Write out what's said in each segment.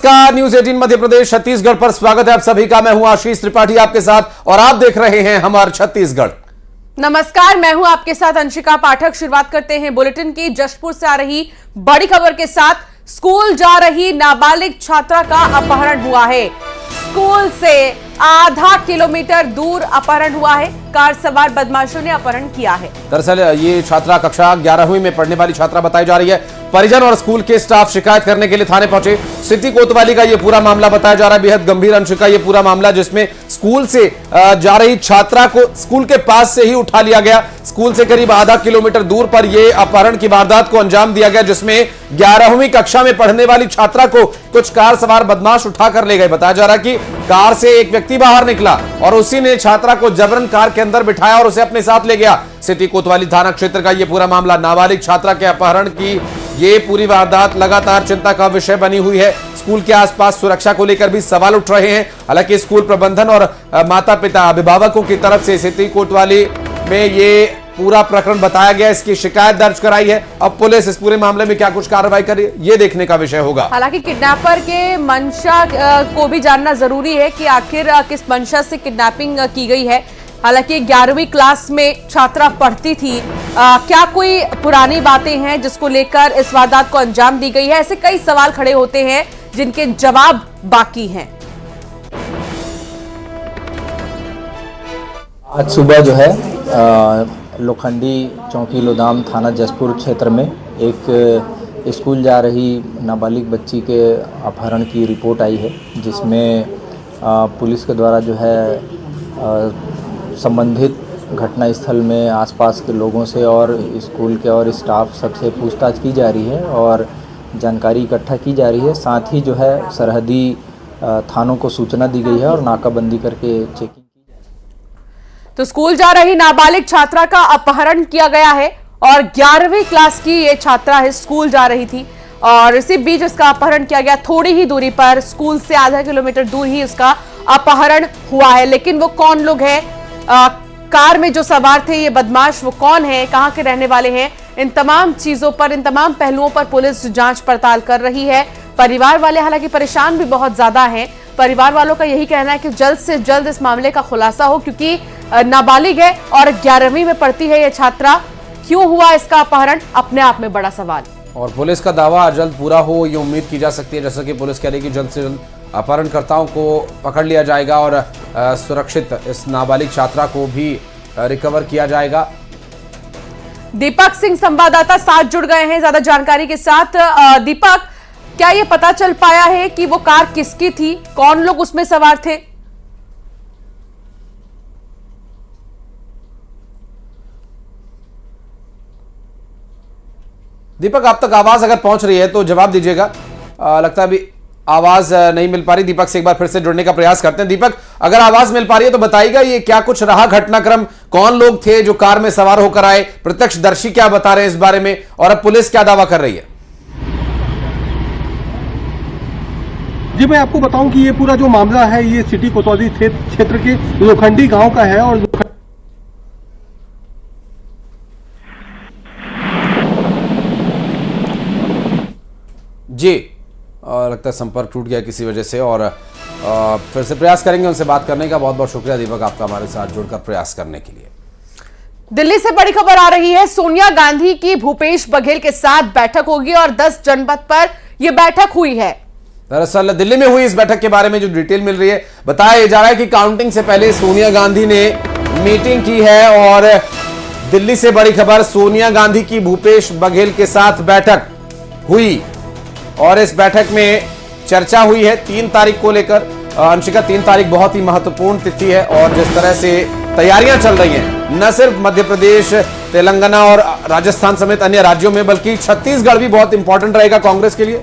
का न्यूज 18 मध्य प्रदेश छत्तीसगढ़ पर स्वागत है आप सभी का। मैं हूं आशीष त्रिपाठी आपके साथ और आप देख रहे हैं हमार छत्तीसगढ़। नमस्कार, मैं हूं आपके साथ अंशिका पाठक। शुरुआत करते हैं बुलेटिन की। जशपुर से आ रही बड़ी खबर के साथ। स्कूल जा रही नाबालिग छात्रा का अपहरण हुआ है। स्कूल से आधा किलोमीटर दूर अपहरण हुआ है। कार सवार बदमाशों ने अपहरण किया है। दरअसल ये छात्रा कक्षा 11वीं में पढ़ने वाली छात्रा बताई जा रही है। परिजन और स्कूल के स्टाफ शिकायत करने के लिए थाने पहुंचे। सिटी कोतवाली का ये पूरा मामला बताया जा रहा है। बेहद गंभीर अंशिका ये पूरा मामला, जिसमें स्कूल से जा रही छात्रा को स्कूल के पास से ही उठा लिया गया। स्कूल से करीब आधा किलोमीटर दूर पर यह अपहरण की वारदात को अंजाम दिया गया, जिसमें 11वीं कक्षा में पढ़ने वाली छात्रा को कुछ कार सवार बदमाश उठाकर ले गए। बताया जा रहा है कि कार से एक व्यक्ति बाहर निकला और उसी ने छात्रा को जबरन कार के अंदर बिठाया और उसे अपने साथ ले गया। सिटी कोतवाली थाना क्षेत्र का यह पूरा मामला। नाबालिग छात्रा के अपहरण की ये पूरी वारदात लगातार चिंता का विषय बनी हुई है। स्कूल के आसपास सुरक्षा को लेकर भी सवाल उठ रहे हैं। हालांकि स्कूल प्रबंधन और माता पिता अभिभावकों की तरफ से सिटी कोतवाली में ये पूरा प्रकरण बताया गया, इसकी शिकायत दर्ज कराई है। अब पुलिस इस पूरे मामले में क्या कुछ कार्रवाई कर रही है, ये देखने का विषय होगा। हालांकि किडनैपर के मंशा को भी जानना जरूरी है कि आखिर किस मंशा से किडनैपिंग की गई है। हालांकि 11वीं क्लास में छात्रा पढ़ती थी। क्या कोई पुरानी बातें हैं जिसको लेकर इस वारदात को अंजाम दी गई है? ऐसे कई सवाल खड़े होते हैं जिनके जवाब बाकी हैं। आज सुबह जो है लोखंडी चौकी लोदाम थाना जशपुर क्षेत्र में एक स्कूल जा रही नाबालिग बच्ची के अपहरण की रिपोर्ट आई है, जिसमें पुलिस के द्वारा जो है संबंधित घटनास्थल में आसपास के लोगों से और स्कूल के और स्टाफ सबसे पूछताछ की जा रही है और जानकारी इकट्ठा की जा रही है। साथ ही जो है सरहदी थानों को सूचना दी गई है और नाकाबंदी करके चेकिंग। तो स्कूल जा रही नाबालिग छात्रा का अपहरण किया गया है और 11वीं क्लास की ये छात्रा है, स्कूल जा रही थी और इसी बीच इसका अपहरण किया गया। थोड़ी ही दूरी पर, स्कूल से आधा किलोमीटर दूर ही इसका अपहरण हुआ है। लेकिन वो कौन लोग हैं, कार में जो सवार थे ये बदमाश, वो कौन है, कहां के रहने वाले हैं, इन तमाम चीजों पर, इन तमाम पहलुओं पर पुलिस जांच पड़ताल कर रही है। परिवार वाले हालांकि परेशान भी बहुत ज्यादा हैं। परिवार वालों का यही कहना है कि जल्द से जल्द इस मामले का खुलासा हो, क्योंकि नाबालिग है और 11वीं में पढ़ती है ये छात्रा। क्यों हुआ इसका अपहरण, अपने आप में बड़ा सवाल। और पुलिस का दावा जल्द पूरा हो ये उम्मीद की जा सकती है। जैसा कि पुलिस कह रही है कि जल्द से जल्द अपहरणकर्ताओं को पकड़ लिया जाएगा और सुरक्षित इस नाबालिग छात्रा को भी रिकवर किया जाएगा। दीपक सिंह संवाददाता साथ जुड़ गए हैं ज्यादा जानकारी के साथ। दीपक, क्या ये पता चल पाया है कि वो कार किसकी थी, कौन लोग उसमें सवार थे? दीपक, आप तक आवाज अगर पहुंच रही है तो जवाब दीजिएगा। लगता है अभी आवाज नहीं मिल पा रही। दीपक से एक बार फिर से जुड़ने का प्रयास करते हैं। दीपक, अगर आवाज मिल पा रही है तो बताइएगा ये क्या कुछ रहा घटनाक्रम, कौन लोग थे जो कार में सवार होकर आए, प्रत्यक्षदर्शी क्या बता रहे हैं इस बारे में और अब पुलिस क्या दावा कर रही है? जी, मैं आपको बताऊं कि ये पूरा जो मामला है ये सिटी कोतवाली क्षेत्र के लोखंडी गांव का है और जी लगता है संपर्क टूट गया किसी वजह से और फिर से प्रयास करेंगे उनसे बात करने का। बहुत बहुत शुक्रिया दीपक आपका हमारे साथ जुड़कर प्रयास करने के लिए। दिल्ली से बड़ी खबर आ रही है। सोनिया गांधी की भूपेश बघेल के साथ बैठक होगी और 10 जनपद पर यह बैठक हुई है। दरअसल दिल्ली में हुई इस बैठक के बारे में जो डिटेल मिल रही है, बताया जा रहा है कि काउंटिंग से पहले सोनिया गांधी ने मीटिंग की है और दिल्ली से बड़ी खबर, सोनिया गांधी की भूपेश बघेल के साथ बैठक हुई और इस बैठक में चर्चा हुई है 3 तारीख को लेकर। अंशिका, 3 तारीख बहुत ही महत्वपूर्ण तिथि है और जिस तरह से तैयारियां चल रही हैं न सिर्फ मध्य प्रदेश, तेलंगाना और राजस्थान समेत अन्य राज्यों में, बल्कि छत्तीसगढ़ भी बहुत इंपॉर्टेंट रहेगा कांग्रेस के लिए।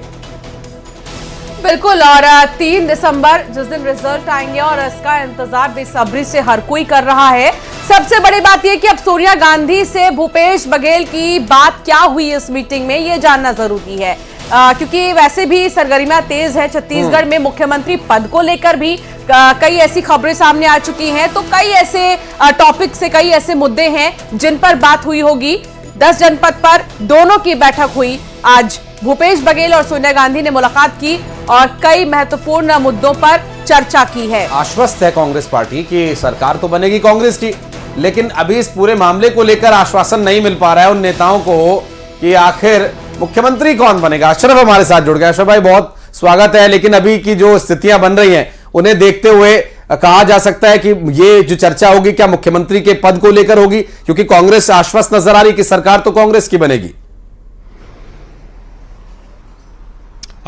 बिल्कुल, और 3 दिसंबर जिस दिन रिजल्ट आएंगे और इसका इंतजार बेसब्री से हर कोई कर रहा है। सबसे बड़ी बात यह कि अब सोनिया गांधी से भूपेश बघेल की बात क्या हुई इस मीटिंग में, यह जानना जरूरी है। क्योंकि वैसे भी सरगर्मियां तेज है छत्तीसगढ़ में। मुख्यमंत्री पद को लेकर भी कई ऐसी खबरें सामने आ चुकी हैं, तो कई ऐसे टॉपिक से, कई ऐसे मुद्दे हैं जिन पर बात हुई होगी। 10 जनपद पर दोनों की बैठक हुई। आज भूपेश बघेल और सोनिया गांधी ने मुलाकात की और कई महत्वपूर्ण मुद्दों पर चर्चा की है। आश्वस्त है कांग्रेस पार्टी कि सरकार तो बनेगी कांग्रेस की, लेकिन अभी इस पूरे मामले को लेकर आश्वासन नहीं मिल पा रहा है उन नेताओं को कि आखिर मुख्यमंत्री कौन बनेगा। अशरफ हमारे साथ जुड़ गए। अशरफ भाई, बहुत स्वागत है। लेकिन अभी की जो स्थितियां बन रही हैं उन्हें देखते हुए कहा जा सकता है कि ये जो चर्चा होगी क्या मुख्यमंत्री के पद को लेकर होगी, क्योंकि कांग्रेस आश्वस्त नजर आ रही कि सरकार तो कांग्रेस की बनेगी।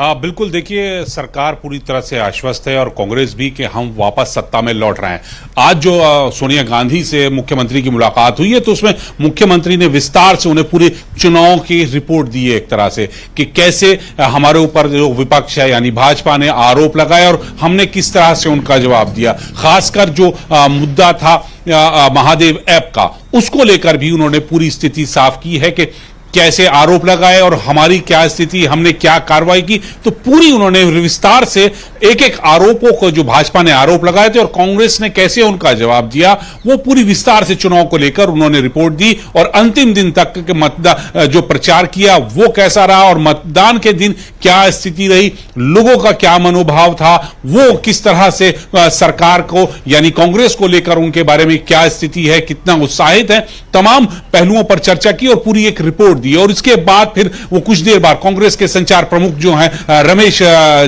बिल्कुल, देखिए सरकार पूरी तरह से आश्वस्त है और कांग्रेस भी कि हम वापस सत्ता में लौट रहे हैं। आज जो सोनिया गांधी से मुख्यमंत्री की मुलाकात हुई है तो उसमें मुख्यमंत्री ने विस्तार से उन्हें पूरे चुनाव की रिपोर्ट दी है, एक तरह से कि कैसे हमारे ऊपर जो विपक्ष है यानी भाजपा ने आरोप लगाए और हमने किस तरह से उनका जवाब दिया। खासकर जो मुद्दा था महादेव ऐप का, उसको लेकर भी उन्होंने पूरी स्थिति साफ की है कि कैसे आरोप लगाए और हमारी क्या स्थिति, हमने क्या कार्रवाई की। तो पूरी उन्होंने विस्तार से एक एक आरोपों को जो भाजपा ने आरोप लगाए थे और कांग्रेस ने कैसे उनका जवाब दिया, वो पूरी विस्तार से चुनाव को लेकर उन्होंने रिपोर्ट दी। और अंतिम दिन तक के मतदान जो प्रचार किया वो कैसा रहा और मतदान के दिन क्या स्थिति रही, लोगों का क्या मनोभाव था, वो किस तरह से सरकार को यानी कांग्रेस को लेकर उनके बारे में क्या स्थिति है, कितना उत्साहित है, तमाम पहलुओं पर चर्चा की और पूरी एक रिपोर्ट दी। और इसके बाद फिर वो कुछ देर बाद कांग्रेस के संचार प्रमुख जो हैं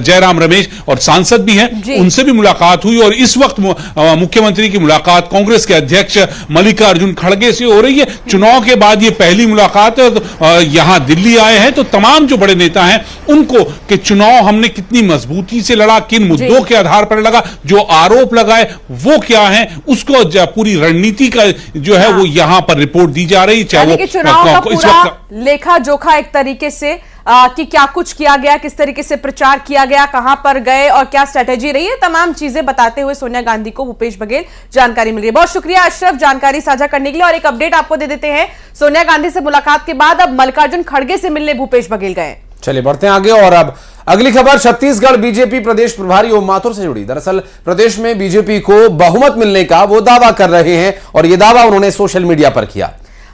जयराम रमेश और सांसद भी हैं, उनसे भी मुलाकात हुई। और इस वक्त मुख्यमंत्री की मुलाकात कांग्रेस के अध्यक्ष मल्लिकार्जुन खड़गे से हो रही है। चुनाव के बाद ये पहली मुलाकात है। यहां दिल्ली आए हैं तो तमाम जो बड़े नेता हैं उनको कि चुनाव हमने कितनी मजबूती से लड़ा, किन मुद्दों के आधार पर लगा, जो आरोप लगाए वो क्या है, उसको पूरी रणनीति का जो है वो यहां पर रिपोर्ट दी जा रही, चाहे वो चुनाव का पूरा लेखा जोखा एक तरीके से कि क्या कुछ किया गया, किस तरीके से प्रचार किया गया, कहां पर गए और क्या स्ट्रेटेजी रही है, तमाम चीजें बताते हुए सोनिया गांधी को भूपेश बघेल जानकारी मिल रही है। बहुत शुक्रिया अशरफ जानकारी साझा करने के लिए। और एक अपडेट आपको दे देते हैं, सोनिया गांधी से मुलाकात के बाद अब मल्लिकार्जुन खड़गे से मिलने भूपेश बघेल गए। चलिए बढ़ते हैं आगे। और अब अगली खबर छत्तीसगढ़ बीजेपी प्रदेश प्रभारी ओम माथुर से जुड़ी। दरअसल प्रदेश में बीजेपी को बहुमत मिलने का वो दावा कर रहे हैं और ये दावा उन्होंने सोशल मीडिया पर किया।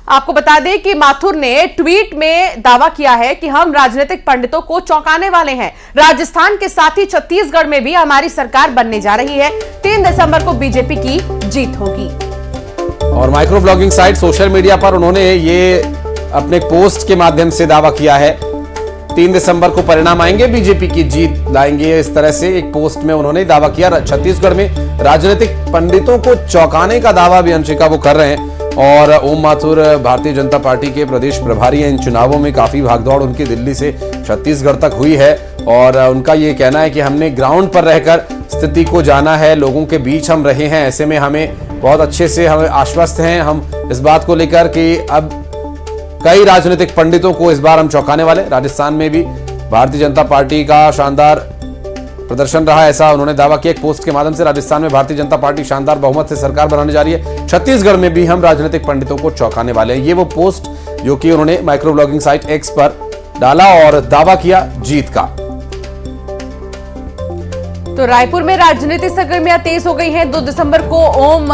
आपको बता दें कि माथुर ने ट्वीट में दावा किया है कि हम राजनीतिक पंडितों को चौंकाने वाले हैं। राजस्थान के साथ ही छत्तीसगढ़ में भी हमारी सरकार बनने जा रही है। 3 दिसंबर को बीजेपी की जीत होगी। और micro blogging site social media पर उन्होंने ये अपने पोस्ट के माध्यम से दावा किया है। 3 दिसंबर को परिणाम आएंगे, बीजेपी की जीत लाएंगे, इस तरह से एक पोस्ट में उन्होंने दावा किया। छत्तीसगढ़ में राजनीतिक पंडितों को चौंकाने का दावा भी अंशिका वो कर रहे हैं। और ओम माथुर भारतीय जनता पार्टी के प्रदेश प्रभारी हैं। इन चुनावों में काफी भागदौड़ उनकी दिल्ली से छत्तीसगढ़ तक हुई है और उनका ये कहना है कि हमने ग्राउंड पर रहकर स्थिति को जाना है, लोगों के बीच हम रहे हैं, ऐसे में हमें बहुत अच्छे से हम आश्वस्त हैं हम इस बात को लेकर कि अब कई राजनीतिक पंडितों को इस बार हम चौंकाने वाले। राजस्थान में भी भारतीय जनता पार्टी का शानदार प्रदर्शन रहा, ऐसा उन्होंने दावा किया एक पोस्ट के माध्यम से। राजस्थान में भारतीय जनता पार्टी शानदार बहुमत से सरकार बनाने जा रही है। छत्तीसगढ़ में भी हम राजनीतिक पंडितों को चौंकाने वाले हैं। ये वो पोस्ट जो कि उन्होंने माइक्रो ब्लॉगिंग साइट एक्स पर डाला और दावा किया जीत का। तो रायपुर में राजनीतिक सरगर्मियां तेज हो गई हैं। 2 दिसंबर को ओम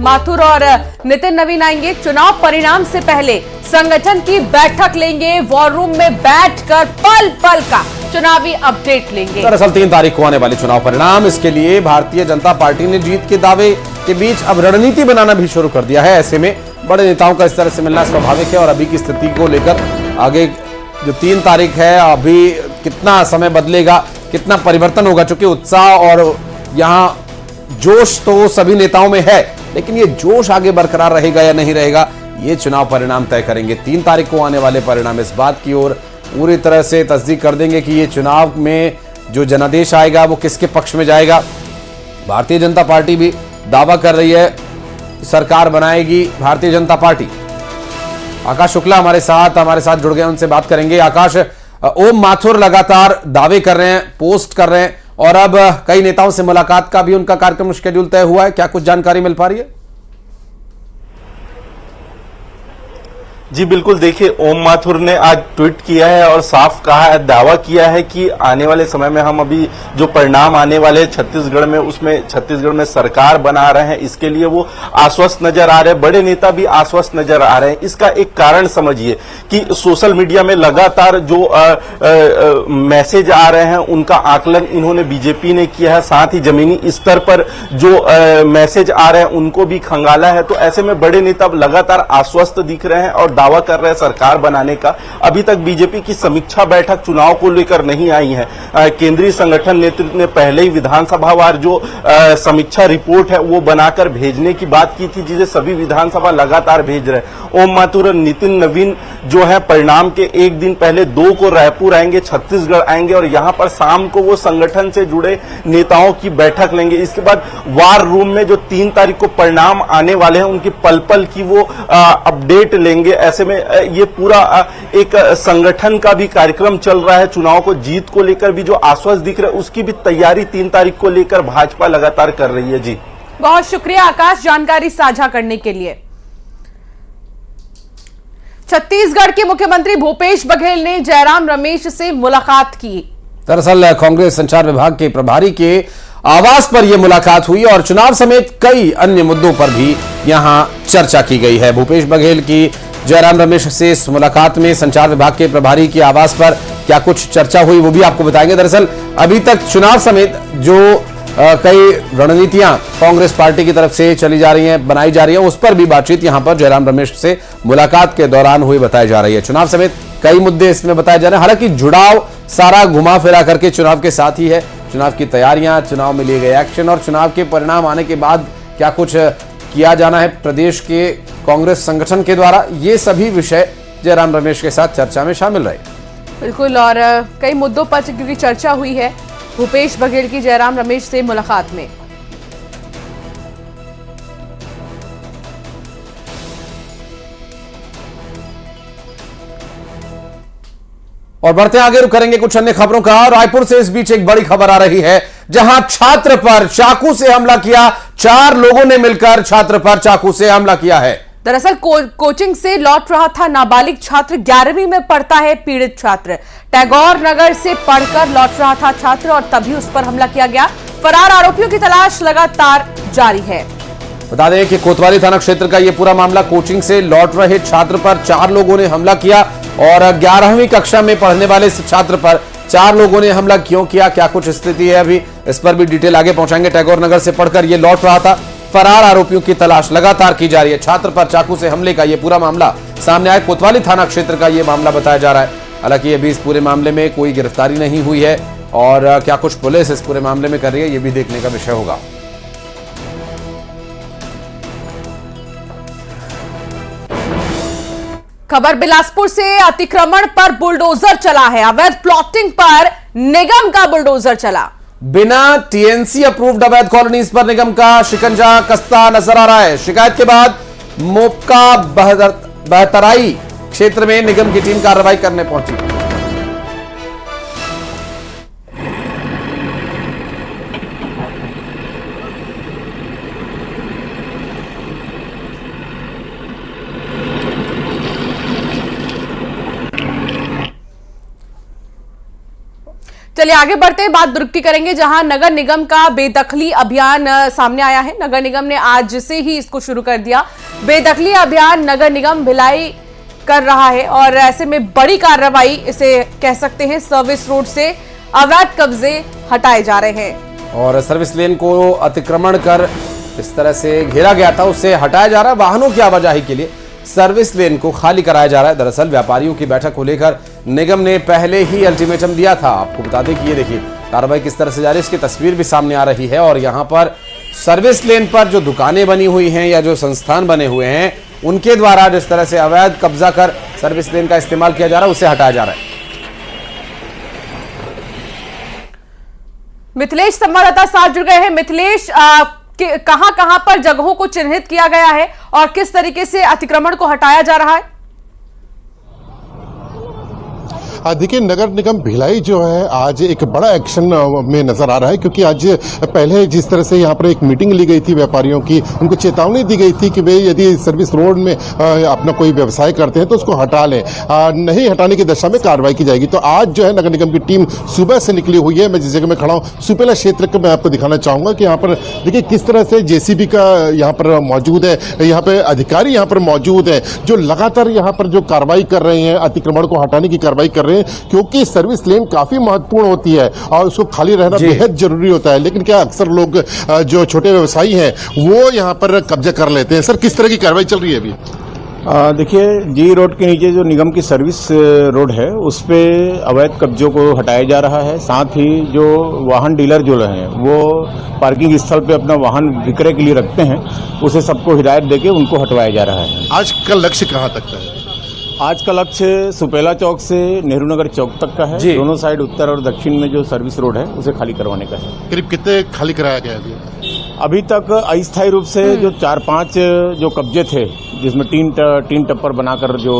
माथुर और नितिन नवीन आएंगे। चुनाव परिणाम से पहले संगठन की बैठक लेंगे, वॉर रूम में बैठकर पल पल का चुनावी अपडेट लेंगे। दरअसल 3 तारीख को आने वाले चुनाव परिणाम, इसके लिए भारतीय जनता पार्टी ने जीत के दावे के बीच अब रणनीति बनाना भी शुरू कर दिया है। ऐसे में बड़े नेताओं का इस तरह से मिलना स्वाभाविक है और अभी की स्थिति को लेकर आगे जो 3 तारीख है, अभी कितना समय बदलेगा, कितना परिवर्तन होगा, चूंकि उत्साह और यहाँ जोश तो सभी नेताओं में है, लेकिन ये जोश आगे बरकरार रहेगा या नहीं रहेगा, ये चुनाव परिणाम तय करेंगे। 3 तारीख को आने वाले परिणाम इस बात की ओर पूरी तरह से तस्दीक कर देंगे कि ये चुनाव में जो जनादेश आएगा वो किसके पक्ष में जाएगा। भारतीय जनता पार्टी भी दावा कर रही है सरकार बनाएगी भारतीय जनता पार्टी। आकाश शुक्ला हमारे साथ जुड़ गए, उनसे बात करेंगे। आकाश, ओम माथुर लगातार दावे कर रहे हैं, पोस्ट कर रहे हैं और अब कई नेताओं से मुलाकात का भी उनका कार्यक्रम शेड्यूल तय हुआ है, क्या कुछ जानकारी मिल पा रही है? जी बिल्कुल, देखिए ओम माथुर ने आज ट्वीट किया है और साफ कहा है, दावा किया है कि आने वाले समय में हम अभी जो परिणाम आने वाले हैं छत्तीसगढ़ में, उसमें छत्तीसगढ़ में सरकार बना रहे हैं, इसके लिए वो आश्वस्त नजर आ रहे हैं, बड़े नेता भी आश्वस्त नजर आ रहे हैं। इसका एक कारण समझिए कि सोशल मीडिया में लगातार जो मैसेज आ रहे हैं उनका आकलन इन्होंने बीजेपी ने किया है, साथ ही जमीनी स्तर पर जो मैसेज आ रहे हैं उनको भी खंगाला है। तो ऐसे में बड़े नेता लगातार आश्वस्त दिख रहे हैं और दावा कर रहे हैं सरकार बनाने का। अभी तक बीजेपी की समीक्षा बैठक चुनाव को लेकर नहीं आई है। केंद्रीय संगठन नेतृत्व ने पहले ही विधानसभावार जो समीक्षा रिपोर्ट है वो बनाकर भेजने की बात की थी, जिसे सभी विधानसभा लगातार भेज रहे हैं। ओम माथुर और नितिन नवीन जो है परिणाम के एक दिन पहले 2 को रायपुर आएंगे, छत्तीसगढ़ आएंगे और यहां पर शाम को वो संगठन से जुड़े नेताओं की बैठक लेंगे। इसके बाद वार रूम में जो 3 तारीख को परिणाम आने वाले हैं उनकी पल पल की वो अपडेट लेंगे। ऐसे में ये पूरा एक संगठन का भी कार्यक्रम चल रहा है। चुनाव को जीत को लेकर भी जो आश्वस्त दिख रहा है उसकी भी तैयारी 3 तारीख को लेकर भाजपा लगातार कर रही है। जी बहुत शुक्रिया आकाश जानकारी साझा करने के लिए। छत्तीसगढ़ के मुख्यमंत्री भूपेश बघेल ने जयराम रमेश से मुलाकात की। दरअसल कांग्रेस संचार विभाग के प्रभारी के आवास पर यह मुलाकात हुई और चुनाव समेत कई अन्य मुद्दों पर भी यहां चर्चा की गई है। भूपेश बघेल की जयराम रमेश से इस मुलाकात में संचार विभाग के प्रभारी के आवास पर क्या कुछ चर्चा हुई वो भी आपको बताएंगे। दरअसल अभी तक चुनाव समेत जो कई रणनीतियां कांग्रेस पार्टी की तरफ से चली जा रही हैं, बनाई जा रही है, उस पर भी बातचीत यहां पर जयराम रमेश से मुलाकात के दौरान हुई बताई जा रही है। चुनाव समेत कई मुद्दे इसमें बताए जा रहे हैं। हालांकि जुड़ाव सारा घुमा फिरा करके चुनाव के साथ ही है। चुनाव की तैयारियां, चुनाव में लिए गए एक्शन और चुनाव के परिणाम आने के बाद क्या कुछ किया जाना है प्रदेश के कांग्रेस संगठन के द्वारा, ये सभी विषय जयराम रमेश के साथ चर्चा में शामिल रहे। बिल्कुल, और कई मुद्दों पर क्योंकि चर्चा हुई है भूपेश बघेल की जयराम रमेश से मुलाकात में। और बढ़ते आगे रुक करेंगे कुछ अन्य खबरों का। रायपुर से इस बीच एक बड़ी खबर आ रही है, जहां छात्र पर चाकू से हमला किया। 4 लोगों ने मिलकर छात्र पर चाकू से हमला किया है। दरअसल कोचिंग से लौट रहा था नाबालिग छात्र, 11वीं में पढ़ता है पीड़ित छात्र। टैगोर नगर से पढ़कर लौट रहा था छात्र और तभी उस पर हमला किया गया। फरार आरोपियों की तलाश लगातार जारी है। बता दें कि कोतवाली थाना क्षेत्र का यह पूरा मामला, कोचिंग से लौट रहे छात्र पर 4 लोगों ने हमला किया और 11वीं कक्षा में पढ़ने वाले छात्र पर 4 लोगों ने हमला क्यों किया, क्या कुछ स्थिति है अभी इस पर भी डिटेल आगे पहुंचाएंगे। टैगोर नगर से पढ़कर ये लौट रहा था। फरार आरोपियों की तलाश लगातार की जा रही है। छात्र पर चाकू से हमले का यह पूरा मामला सामने आया। कोतवाली थाना क्षेत्र का यह मामला बताया जा रहा है। हालांकि अभी इस पूरे मामले में कोई गिरफ्तारी नहीं हुई है और क्या कुछ पुलिस इस पूरे मामले में कर रही है यह भी देखने का विषय होगा। खबर बिलासपुर से, अतिक्रमण पर बुलडोजर चला है। अवैध प्लॉटिंग पर निगम का बुलडोजर चला। बिना टीएनसी अप्रूव्ड अवैध कॉलोनीज पर निगम का शिकंजा कसता नजर आ रहा है। शिकायत के बाद मोपका बहतराई क्षेत्र में निगम की टीम कार्रवाई करने पहुंची। चलिए आगे बढ़ते हैं, बात दुर्ग की करेंगे, जहां नगर निगम का बेदखली अभियान सामने आया है। नगर निगम ने आज से ही इसको शुरू कर दिया। बेदखली अभियान नगर निगम भिलाई कर रहा है और ऐसे में बड़ी कार्रवाई इसे कह सकते हैं। सर्विस रोड से अवैध कब्जे हटाए जा रहे हैं और सर्विस लेन को अतिक्रमण कर इस तरह से घेरा गया था, उससे हटाया जा रहा है। वाहनों की आवाजाही के लिए सर्विस लेन को खाली कराया जा रहा है। दरअसल व्यापारियों की बैठक को लेकर निगम ने पहले ही अल्टीमेटम दिया था। आपको बता दें कि ये देखिए कार्रवाई किस तरह से जा रही है, इसकी तस्वीर भी सामने आ रही है। और यहाँ पर सर्विस लेन पर जो दुकानें बनी हुई हैं या जो संस्थान बने हुए हैं उनके द्वारा जिस तरह से अवैध कब्जा कर सर्विस लेन का इस्तेमाल किया जा रहा है उसे हटाया जा रहा है। मिथिलेश संवाददाता साथ जुड़ गए हैं। मिथिलेश, कहां पर जगहों को चिन्हित किया गया है और किस तरीके से अतिक्रमण को हटाया जा रहा है? देखिए, नगर निगम भिलाई जो है आज एक बड़ा एक्शन में नजर आ रहा है, क्योंकि आज पहले जिस तरह से यहाँ पर एक मीटिंग ली गई थी व्यापारियों की, उनको चेतावनी दी गई थी कि वे यदि सर्विस रोड में अपना कोई व्यवसाय करते हैं तो उसको हटा लें, नहीं हटाने की दशा में कार्रवाई की जाएगी। तो आज जो है नगर निगम की टीम सुबह से निकली हुई है। मैं जिस जगह में खड़ा हूँ सुपेला क्षेत्र का मैं आपको दिखाना चाहूंगा कि यहाँ पर देखिए किस तरह से जेसीबी का यहाँ पर मौजूद है, यहाँ पे अधिकारी यहाँ पर मौजूद है जो लगातार यहाँ पर जो कार्रवाई कर रहे हैं, अतिक्रमण को हटाने की कार्रवाई कर रहे हैं, क्योंकि सर्विस लेन काफी महत्वपूर्ण होती है और उसको खाली रहना बेहद जरूरी होता है। लेकिन क्या अक्सर लोग जो छोटे व्यवसायी हैं वो यहाँ पर कब्जा कर लेते हैं। सर, किस तरह की कार्रवाई चल रही है अभी? देखिए, जी रोड के नीचे जो निगम की सर्विस रोड है उस पे अवैध कब्जों को हटाया जा रहा है। साथ ही जो वाहन डीलर जो हैं वो पार्किंग स्थल पे अपना वाहन विक्रय के लिए रखते हैं, उसे सबको हिदायत देके उनको हटवाया जा रहा है। आज का लक्ष्य कहाँ तक का है? आज का लक्ष्य सुपेला चौक से नेहरू नगर चौक तक का है। दोनों साइड उत्तर और दक्षिण में जो सर्विस रोड है उसे खाली करवाने का है। करीब कितने खाली कराया गया अभी? अभी तक अस्थायी रूप से जो 4-5 जो कब्जे थे, जिसमें तीन टप्पर बनाकर जो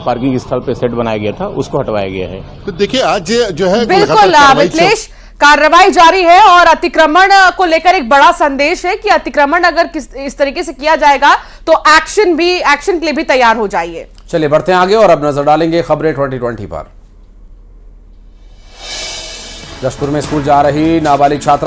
पार्किंग स्थल पे सेट बनाया गया था, उसको हटवाया गया है। तो देखिए आज जो है बिल्कुल मिथिलेश, कार्रवाई जारी है और अतिक्रमण को लेकर एक बड़ा संदेश है कि अतिक्रमण अगर इस तरीके से किया जाएगा तो एक्शन के लिए भी तैयार हो जाइए। चलिए बढ़ते हैं आगे और अब नजर डालेंगे खबरें 2020 पर। जशपुर में स्कूल जा रही नाबालिग छात्रा